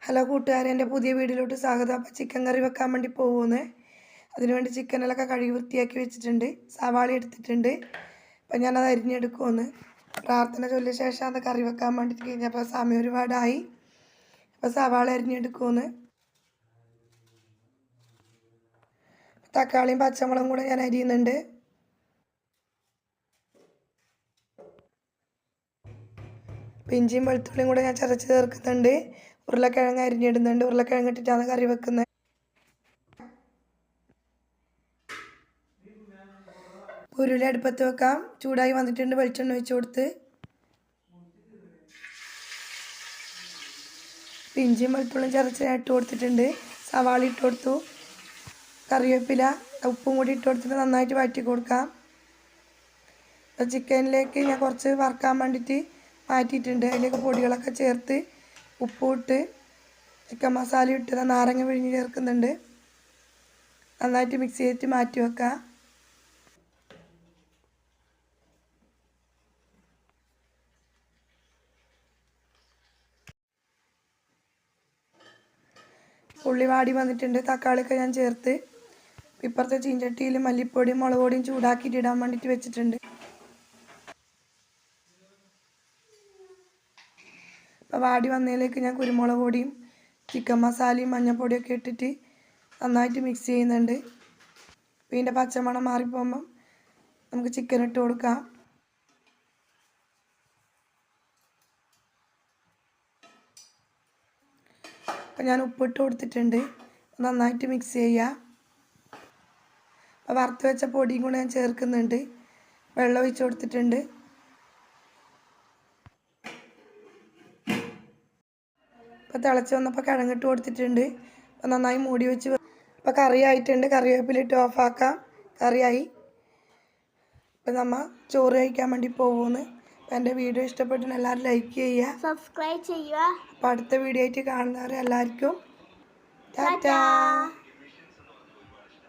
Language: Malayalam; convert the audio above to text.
ഹലോ കൂട്ടുകാരെ, എൻ്റെ പുതിയ വീഡിയോയിലോട്ട് സ്വാഗതം. അപ്പോൾ ചിക്കൻ കറി വെക്കാൻ വേണ്ടി പോകുന്നത്. അതിനുവേണ്ടി ചിക്കനെല്ലാം കഴുകി വൃത്തിയാക്കി വെച്ചിട്ടുണ്ട്. സവാള എടുത്തിട്ടുണ്ട്. അപ്പം ഞാനത് അരിഞ്ഞെടുക്കുമെന്ന് പ്രാർത്ഥന ചൊല്ലിയ ശേഷം അത് കറി വെക്കാൻ വേണ്ടിയിട്ട് കഴിഞ്ഞപ്പോൾ സമയം ഒരുപാടായി. അപ്പോൾ സവാള അരിഞ്ഞെടുക്കുമെന്ന്. തക്കാളിയും പച്ചമുളകും കൂടെ ഞാൻ അരിയുന്നുണ്ട്. ഇഞ്ചിയും വെളുത്തുള്ളിയും കൂടെ ഞാൻ ചതച്ച് ചേർക്കുന്നുണ്ട്. ഉരുളക്കിഴങ്ങ് അരിഞ്ഞിടുന്നുണ്ട്. ഉരുളക്കിഴങ്ങ് ഇട്ടിട്ടാണ് കറി വെക്കുന്നത്. ഉരുളി അടുപ്പത്ത് വെക്കാം. ചൂടായി വന്നിട്ടുണ്ട്. വെളിച്ചെണ്ണ ഒഴിച്ച് കൊടുത്ത് ഇഞ്ചിയും വെളുത്തുള്ളിയും ചതച്ച് ഇട്ട് കൊടുത്തിട്ടുണ്ട്. സവാള ഇട്ട് കൊടുത്തു. കറിവേപ്പില ഉപ്പും കൂടി ഇട്ട് കൊടുത്തിട്ട് നന്നായിട്ട് വഴറ്റി കൊടുക്കാം. ചിക്കനിലേക്ക് ഞാൻ കുറച്ച് വറുക്കാൻ വേണ്ടിയിട്ട് മാറ്റിയിട്ടുണ്ട്. അതിലേക്ക് പൊടികളൊക്കെ ചേർത്ത് ഉപ്പും ഇട്ട് ചിക്കൻ മസാല ഇട്ട് നാരങ്ങ പിഴിഞ്ഞ് ചേർക്കുന്നുണ്ട്. നന്നായിട്ട് മിക്സ് ചെയ്തിട്ട് മാറ്റി വെക്കാം. ഉള്ളി വാടി വന്നിട്ടുണ്ട്. തക്കാളിയൊക്കെ ഞാൻ ചേർത്ത് ഇപ്പുറത്തെ ചീഞ്ചട്ടിയിൽ മല്ലിപ്പൊടിയും മുളക് പൊടിയും ചൂടാക്കിയിട്ട് ഇടാൻ വേണ്ടിയിട്ട് വെച്ചിട്ടുണ്ട്. അപ്പോൾ വാടി വന്നതിലേക്ക് ഞാൻ കുരുമുളക് പൊടിയും ചിക്കൻ മസാലയും മഞ്ഞൾപ്പൊടിയൊക്കെ ഇട്ടിട്ട് നന്നായിട്ട് മിക്സ് ചെയ്യുന്നുണ്ട്. അപ്പോൾ ഇതിൻ്റെ പച്ചമണം മാറിപ്പോകുമ്പം നമുക്ക് ചിക്കൻ ഇട്ട് കൊടുക്കാം. അപ്പോൾ ഞാൻ ഉപ്പിട്ട് കൊടുത്തിട്ടുണ്ട്. നന്നായിട്ട് മിക്സ് ചെയ്യുക. അപ്പോൾ വറുത്ത് വെച്ച പൊടിയും കൂടെ ഞാൻ ചേർക്കുന്നുണ്ട്. വെള്ളം ഒഴിച്ച് കൊടുത്തിട്ടുണ്ട്. ഇപ്പോൾ തിളച്ച് വന്നപ്പോൾ കിഴങ്ങിട്ട് കൊടുത്തിട്ടുണ്ട്. അപ്പോൾ നന്നായി മൂടി വെച്ച് ഇപ്പോൾ കറി ആയിട്ടുണ്ട്. കറിവേപ്പിലിട്ട് ഓഫാക്കാം. കറിയായി. അപ്പോൾ നമ്മൾ ചോറ് കഴിക്കാൻ വേണ്ടി പോകുന്നു. അപ്പോൾ എൻ്റെ വീഡിയോ ഇഷ്ടപ്പെട്ടിട്ട് എല്ലാവരും ലൈക്ക് ചെയ്യുക, സബ്സ്ക്രൈബ് ചെയ്യുക. അപ്പോൾ അടുത്ത വീഡിയോ ആയിട്ട് കാണുന്നവരെ എല്ലാവർക്കും ടാറ്റാ.